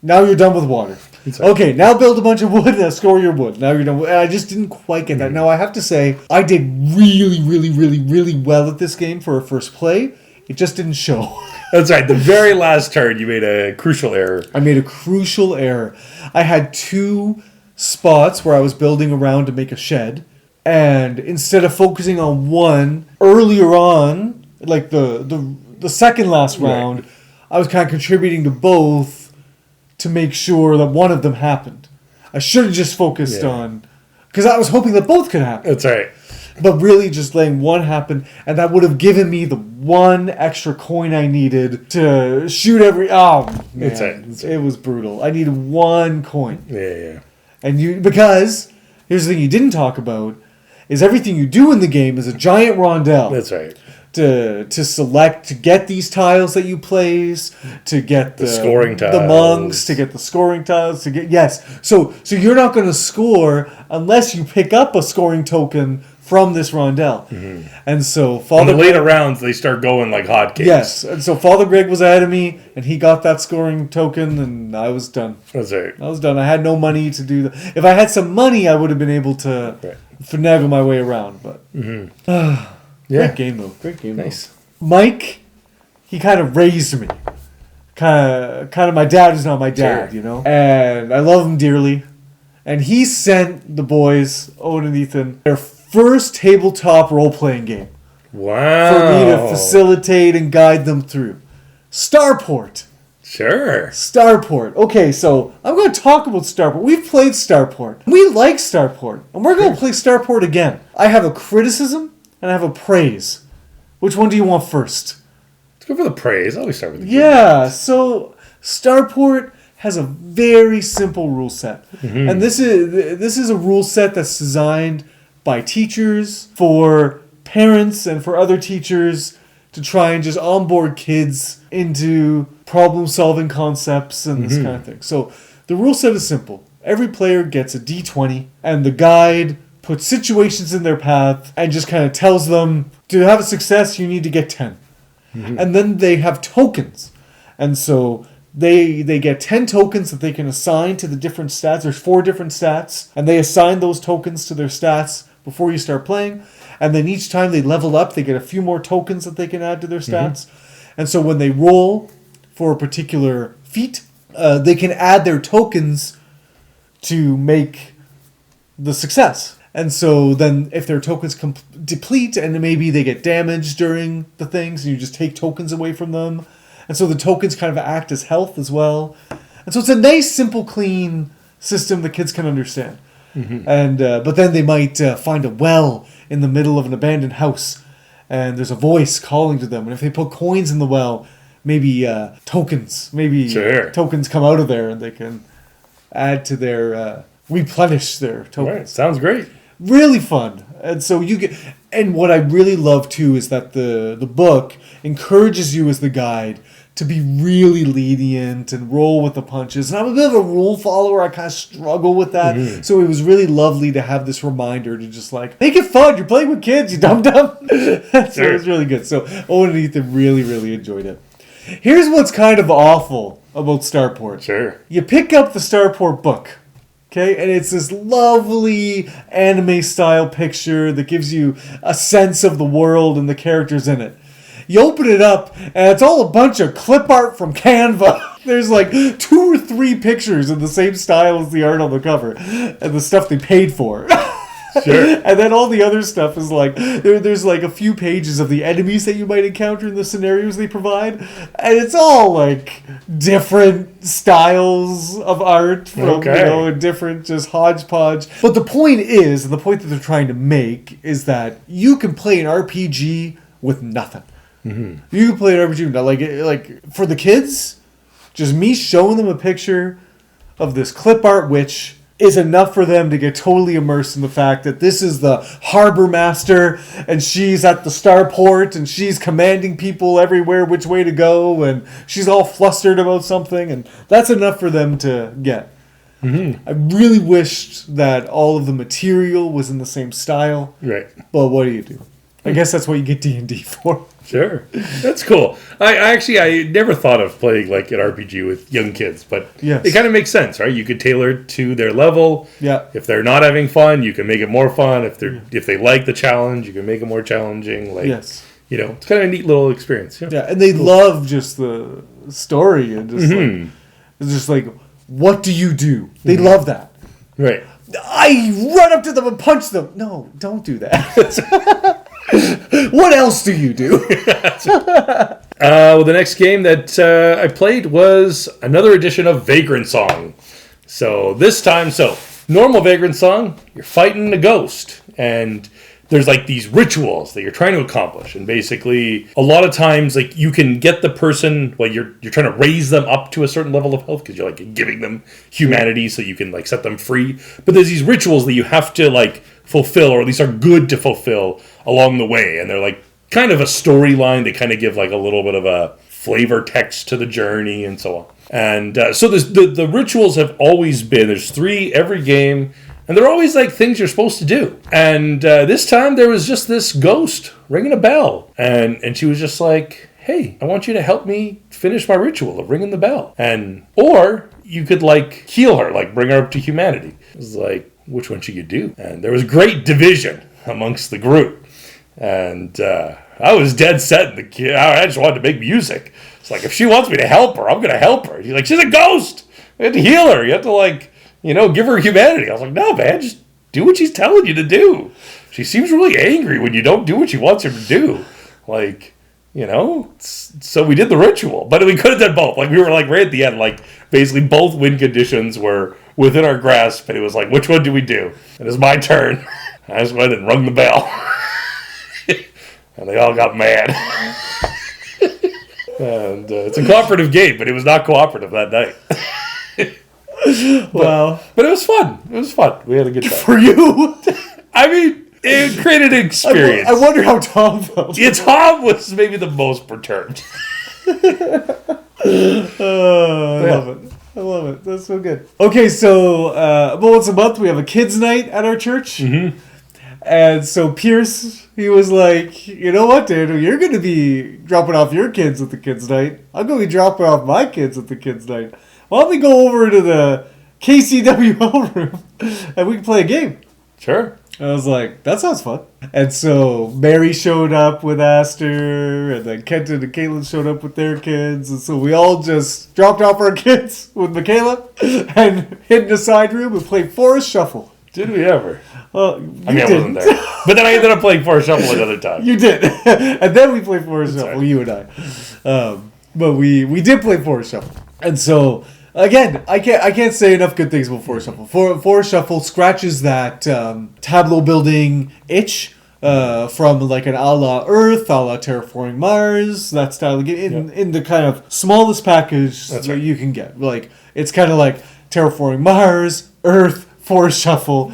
Now you're done with water. Okay, now build a bunch of wood, now score your wood. Now you're done with, and I just didn't quite get that. Now I have to say, I did really, really, really, really well at this game for a first play. It just didn't show. That's right. The very last turn, you made a crucial error. I made a crucial error. I had 2 spots where I was building around to make a shed. And instead of focusing on one earlier on, like the second last round, I was kind of contributing to both to make sure that one of them happened. I should have just focused on... Because I was hoping that both could happen. That's right. But really just letting one happen, and that would have given me the one extra coin I needed to shoot every... Oh, man. That's right. It was brutal. I needed 1 coin. Yeah. And because, here's the thing you didn't talk about, is everything you do in the game is a giant rondelle. That's right. To select, to get these tiles that you place, to get the scoring tiles, the monks, to get the scoring tiles, to get... Yes. So you're not going to score unless you pick up a scoring token from this rondelle. And so in the later rounds, they start going like hotcakes. Yes. And so Father Greg was ahead of me, and he got that scoring token, and I was done. That's right. I was done. I had no money to do that. If I had some money, I would have been able to finagle my way around. But great game, though. Great game, nice. Mike, he kind of raised me. Kind of my dad is not my dad, you know? And I love him dearly. And he sent the boys, Owen and Ethan, their first tabletop role-playing game. Wow. For me to facilitate and guide them through. Starport. Sure. Starport. Okay, so I'm going to talk about Starport. We've played Starport. We like Starport. And we're going to play Starport again. I have a criticism and I have a praise. Which one do you want first? Let's go for the praise. I always start with the Yeah, so Starport has a very simple rule set. And this is a rule set that's designed by teachers, for parents, and for other teachers to try and just onboard kids into problem-solving concepts and this kind of thing. So the rule set is simple. Every player gets a D20, and the guide puts situations in their path and just kind of tells them, to have a success, you need to get 10. And then they have tokens. And so they get 10 tokens that they can assign to the different stats. There's 4 different stats, and they assign those tokens to their stats before you start playing. And then each time they level up, they get a few more tokens that they can add to their stats. And so when they roll for a particular feat, they can add their tokens to make the success. And so then if their tokens deplete and maybe they get damaged during the things, and you just take tokens away from them. And so the tokens kind of act as health as well. And so it's a nice, simple, clean system that kids can understand. And but then they might find a well in the middle of an abandoned house, and there's a voice calling to them. And if they put coins in the well, maybe tokens come out of there, and they can add to their replenish their tokens. Right. Sounds great. Really fun. And so you get, and what I really love too is that the book encourages you as the guide to be really lenient and roll with the punches. And I'm a bit of a rule follower. I kind of struggle with that. So it was really lovely to have this reminder to just like, make it fun. You're playing with kids, you dum-dum. So it was really good. So Owen and Ethan really, really enjoyed it. Here's what's kind of awful about Starport. Sure. You pick up the Starport book, Okay, and it's this lovely anime-style picture that gives you a sense of the world and the characters in it. You open it up, and it's all a bunch of clip art from Canva. There's like 2 or 3 pictures in the same style as the art on the cover, and the stuff they paid for. Sure. And then all the other stuff is like, there's like a few pages of the enemies that you might encounter in the scenarios they provide. And it's all like different styles of art from, different just hodgepodge. But the point is, and the point that they're trying to make is that you can play an RPG with nothing. Mm-hmm. You can play an RPG with like for the kids, just me showing them a picture of this clip art witch is enough for them to get totally immersed in the fact that this is the harbor master and she's at the Starport and she's commanding people everywhere which way to go and she's all flustered about something, and that's enough for them to get. Mm-hmm. I really wished that all of the material was in the same style. Right. But what do? I guess that's what you get D&D for. Sure. That's cool. I never thought of playing like an RPG with young kids, but yes. It kind of makes sense, right? You could tailor it to their level. Yeah. If they're not having fun, you can make it more fun. If they like the challenge, you can make it more challenging. Like, yes. It's kind of a neat little experience. Yeah, and they love just the story and just it's just like, what do you do? They love that. Right. I run up to them and punch them. No, don't do that. What else do you do? Well, the next game that I played was another edition of Vagrant Song. So this time, normal Vagrant Song, you're fighting a ghost, and there's like these rituals that you're trying to accomplish, and basically a lot of times like you can get the person, well, you're trying to raise them up to a certain level of health because you're like giving them humanity so you can like set them free. But there's these rituals that you have to like fulfill, or at least are good to fulfill along the way, and they're like kind of a storyline. They kind of give like a little bit of a flavor text to the journey and so on. And so the rituals have always been, there's 3 every game, and they're always like things you're supposed to do. And this time there was just this ghost ringing a bell, and she was just like, hey, I want you to help me finish my ritual of ringing the bell. Or you could like heal her, like bring her up to humanity. It was like, which one should you do? And there was great division amongst the group. And I was dead set in the kid. I just wanted to make music. It's like, if she wants me to help her, I'm going to help her. She's like, she's a ghost. You have to heal her. You have to like, give her humanity. I was like, no, man, just do what she's telling you to do. She seems really angry when you don't do what she wants her to do. Like, so we did the ritual, but we could have done both. Like, we were like right at the end, like basically both win conditions were within our grasp, and it was like, which one do we do? And it's my turn. I just went and rung the bell. And they all got mad. And it's a cooperative game, but it was not cooperative that night. Wow. But it was fun. It was fun. We had a good time. For you? I mean, it created an experience. I wonder how Tom felt. Tom was maybe the most perturbed. I love it. That's so good. Okay, so once a month we have a kids' night at our church. Mm-hmm. And so Pierce, he was like, you know what, Daniel, you're going to be dropping off your kids at the kids' night. I'm going to be dropping off my kids at the kids' night. Why don't we go over to the KCWL room and we can play a game? Sure. I was like, that sounds fun. And so Mary showed up with Aster, and then Kenton and Caitlin showed up with their kids. And so we all just dropped off our kids with Michaela and hid in a side room and played Forest Shuffle. Did we ever? Well, I wasn't there. But then I ended up playing Forest Shuffle another time. You did. And then we played Forest Shuffle, you and I. But we did play Forest Shuffle. And so, again, I can't say enough good things about Forest Shuffle. Forest Shuffle scratches that tableau building itch from like an a la Earth, a la Terraforming Mars, that style of game, in the kind of smallest package that you can get. Like, it's kind of like Terraforming Mars, Earth, Forest Shuffle,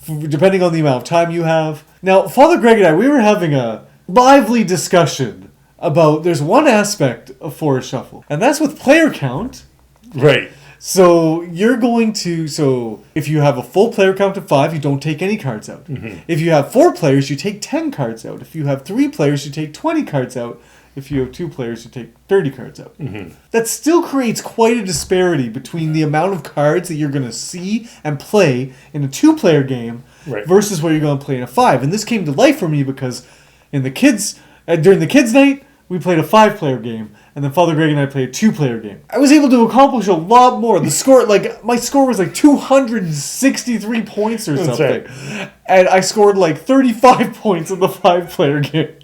depending on the amount of time you have. Now, Father Greg and I, we were having a lively discussion about, there's one aspect of Forest Shuffle, and that's with player count. Right. So you're going to, if you have a full player count of 5, you don't take any cards out. Mm-hmm. If you have 4 players, you take 10 cards out. If you have 3 players, you take 20 cards out. If you have 2 players, you take 30 cards out. Mm-hmm. That still creates quite a disparity between the amount of cards that you're going to see and play in a 2-player game versus what you're going to play in a 5. And this came to life for me because during the kids' night, we played a 5-player game, and then Father Greg and I played a 2-player game. I was able to accomplish a lot more. The score, my score was 263 points or something. Right. And I scored 35 points in the 5-player game.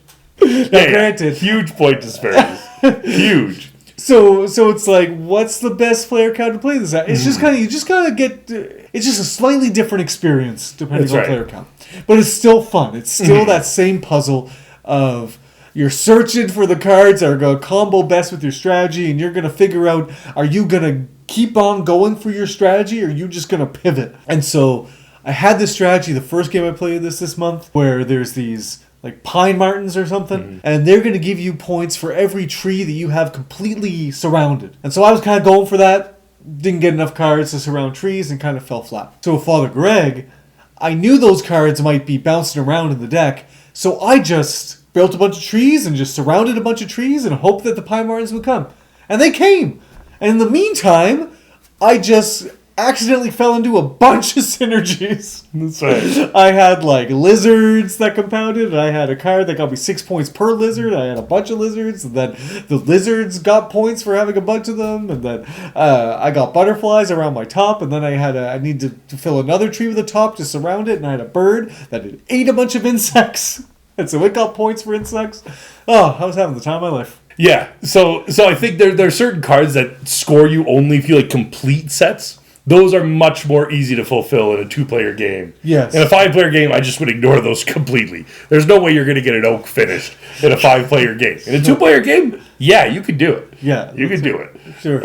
Now, granted, huge point disparities. Huge. So it's what's the best player count to play this at? It's just you just gotta get. It's just a slightly different experience depending on player count, but it's still fun. It's still that same puzzle of you're searching for the cards that are gonna combo best with your strategy, and you're gonna figure out, are you gonna keep on going for your strategy, or are you just gonna pivot? And so I had this strategy the first game I played this month, where there's these pine martens or something, and they're going to give you points for every tree that you have completely surrounded. And so I was kind of going for that, didn't get enough cards to surround trees, and kind of fell flat. So Father Greg, I knew those cards might be bouncing around in the deck, so I just built a bunch of trees and just surrounded a bunch of trees and hoped that the pine martens would come. And they came! And in the meantime, I just accidentally fell into a bunch of synergies. That's right. I had lizards that compounded, and I had a card that got me 6 points per lizard. I had a bunch of lizards, and then the lizards got points for having a bunch of them, and then I got butterflies around my top, and then I needed to fill another tree with a top to surround it, and I had a bird that ate a bunch of insects, and so it got points for insects. Oh, I was having the time of my life. Yeah, so I think there are certain cards that score you only if you complete sets. Those are much more easy to fulfill in a 2-player game. Yes. In a 5-player game, I just would ignore those completely. There's no way you're going to get an oak finished in a 5-player game. In a 2-player game, yeah, you could do it. Yeah. You could do it. Sure.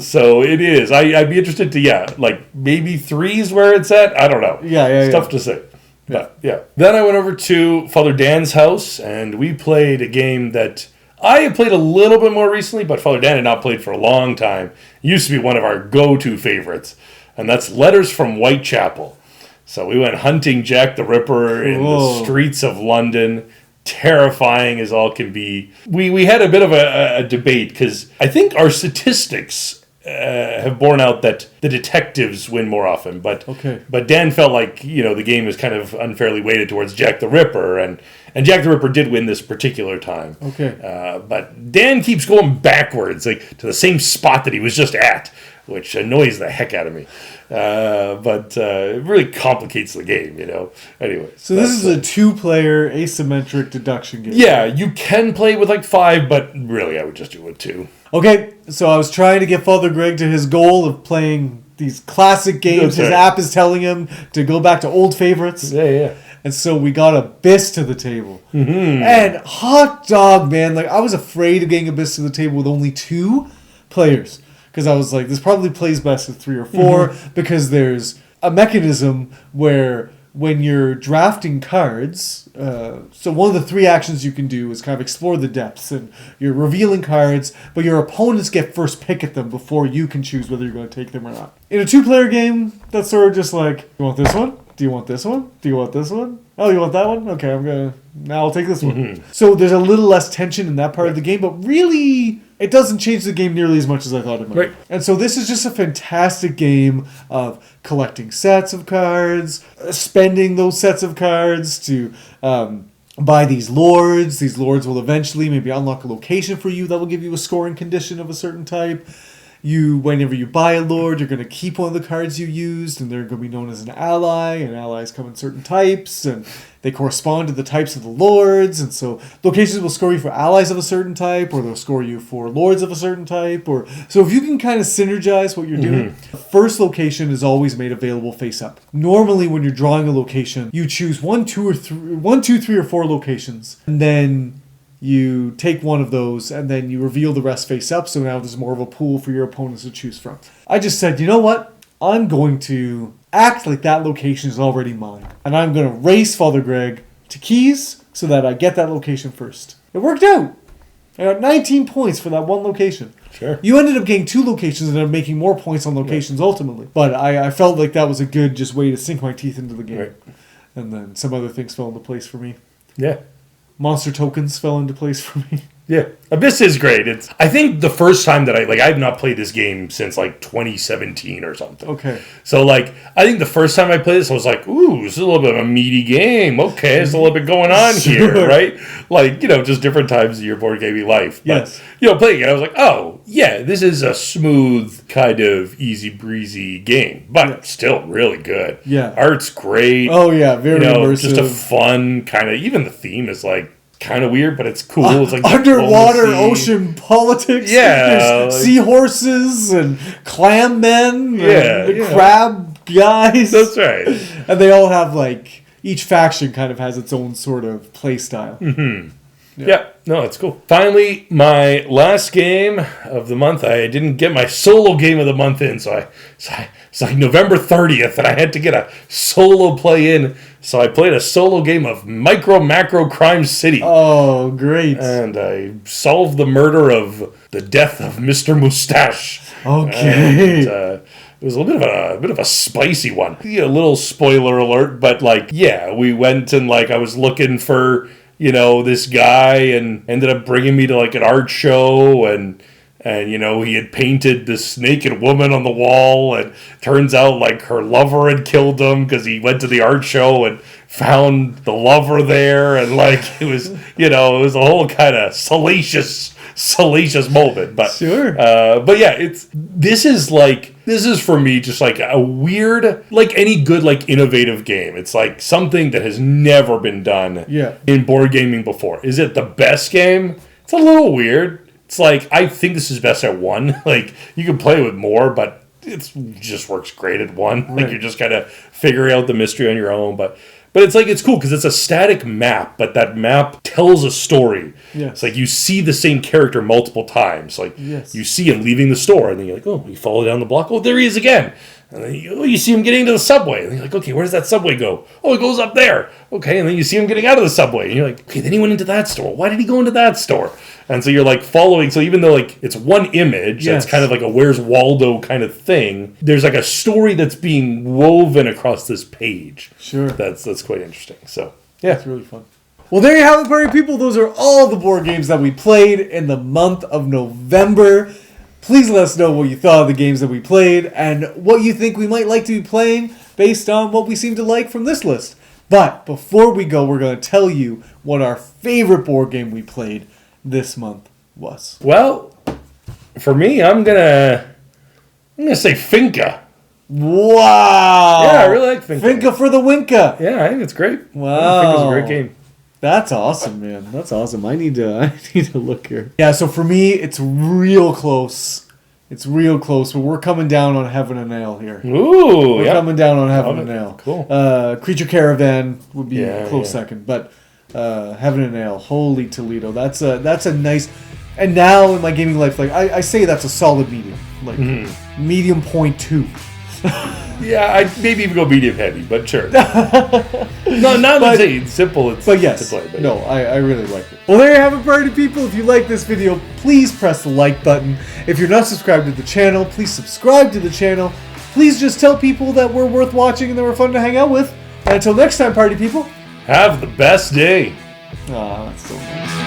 So it is. I'd be interested to, maybe 3's where it's at. I don't know. Yeah. It's tough to say. But, yeah. Then I went over to Father Dan's house, and we played a game that I had played a little bit more recently, but Father Dan had not played for a long time. It used to be one of our go-to favorites, and that's Letters from Whitechapel. So we went hunting Jack the Ripper in the streets of London, terrifying as all can be. We had a bit of a debate, because I think our statistics have borne out that the detectives win more often, but Dan felt the game was kind of unfairly weighted towards Jack the Ripper, and Jack the Ripper did win this particular time. But Dan keeps going backwards, to the same spot that he was just at, which annoys the heck out of me. But it really complicates the game, Anyway. So this is a 2-player asymmetric deduction game. Yeah, you can play with 5, but really I would just do it with 2. Okay, so I was trying to get Father Greg to his goal of playing these classic games. His app is telling him to go back to old favorites. Yeah. And so we got Abyss to the table. Mm-hmm. And hot dog, man. I was afraid of getting Abyss to the table with only 2 players. Because I was this probably plays best with 3 or 4. Mm-hmm. Because there's a mechanism where when you're drafting cards, so one of the 3 actions you can do is kind of explore the depths, and you're revealing cards, but your opponents get first pick at them before you can choose whether you're going to take them or not. In a 2-player game, that's sort of just you want this one? Do you want this one? Do you want this one? Oh, you want that one? Okay, now I'll take this one. Mm-hmm. So there's a little less tension in that part of the game, but really, it doesn't change the game nearly as much as I thought it might. Right. And so this is just a fantastic game of collecting sets of cards, spending those sets of cards to buy these lords. These lords will eventually maybe unlock a location for you that will give you a scoring condition of a certain type. Whenever you buy a lord, you're going to keep one of the cards you used, and they're going to be known as an ally, and allies come in certain types, and they correspond to the types of the lords, and so locations will score you for allies of a certain type, or they'll score you for lords of a certain type, so if you can kind of synergize what you're doing, the first location is always made available face up. Normally, when you're drawing a location, you choose 1, 2, 3, or 4 locations, and then you take one of those, and then you reveal the rest face up, so now there's more of a pool for your opponents to choose from. I just said, you know what? I'm going to act like that location is already mine. And I'm going to race Father Greg to keys so that I get that location first. It worked out. I got 19 points for that one location. Sure. You ended up getting 2 locations and ended up making more points on locations ultimately. But I felt like that was a good just way to sink my teeth into the game. Right. And then some other things fell into place for me. Yeah. Monster tokens fell into place for me. Yeah, Abyss is great. I think the first time that I've not played this game since like 2017 or something. Okay. So I think the first time I played this, I was like, ooh, this is a little bit of a meaty game. Okay, there's a little bit going on here, right? Just different times of your board gaming life. But, Yes. Playing it, I was like, oh, yeah, this is a smooth, kind of easy breezy game, but still really good. Yeah. Art's great. Oh, yeah, very immersive. Just a fun kind of, even the theme is kind of weird, but it's cool. It's like underwater diplomacy. ocean politics. Yeah, There's seahorses and clam men and crab guys. That's right. And they all have each faction kind of has its own sort of play style. Mm-hmm. Yeah, no, it's cool. Finally, my last game of the month, I didn't get my solo game of the month in, so it's like November 30th, and I had to get a solo play in, so I played a solo game of Micro Macro Crime City. Oh, great. And I solved the murder of the death of Mr. Mustache. Okay. And, it was a bit of a spicy one. A little spoiler alert, but we went and I was looking for this guy and ended up bringing me to an art show and he had painted this naked woman on the wall and turns out her lover had killed him because he went to the art show and found the lover there and it was it was a whole kind of salacious moment, but sure. But yeah, this is for me just a weird, any good innovative game. It's something that has never been done in board gaming before. Is it the best game? It's a little weird. It's I think this is best at 1. You can play with more, but it just works great at 1. Right. You're just kind of figuring out the mystery on your own, but it's cool because it's a static map, but that map tells a story. Yes. It's you see the same character multiple times. Yes. You see him leaving the store, and then you're oh, you follow down the block. Oh, there he is again. And then you see him getting into the subway. And you're okay, where does that subway go? Oh, it goes up there. Okay, and then you see him getting out of the subway. And you're okay, then he went into that store. Why did he go into that store? And so you're following. So even though it's one image, that's kind of a Where's Waldo kind of thing, there's a story that's being woven across this page. Sure. That's quite interesting. So, yeah. It's really fun. Well, there you have it, party people. Those are all the board games that we played in the month of November. Please let us know what you thought of the games that we played and what you think we might like to be playing based on what we seem to like from this list. But before we go, we're going to tell you what our favorite board game we played this month was. Well, for me, I'm gonna say Finca. Wow! Yeah, I really like Finca. Finca for the Winca. Yeah, I think it's great. Wow. Finca's a great game. That's awesome, man. That's awesome. I need to look here. Yeah, so for me, it's real close. It's real close, but we're coming down on Heaven and Ale here. Ooh, we're coming down on Heaven and Ale. Cool. Creature Caravan would be a close second, but Heaven and Ale, holy Toledo. That's a nice. And now in my gaming life, I say that's a solid medium, medium 0.2. Yeah, I'd maybe even go medium heavy, but sure. No, not but, say it's simple. It's but yes, to play, but no, I really like it. Well, there you have it, party people. If you like this video, please press the like button. If you're not subscribed to the channel, please subscribe to the channel. Please just tell people that we're worth watching and that we're fun to hang out with. And until next time, party people, have the best day. That's so nice.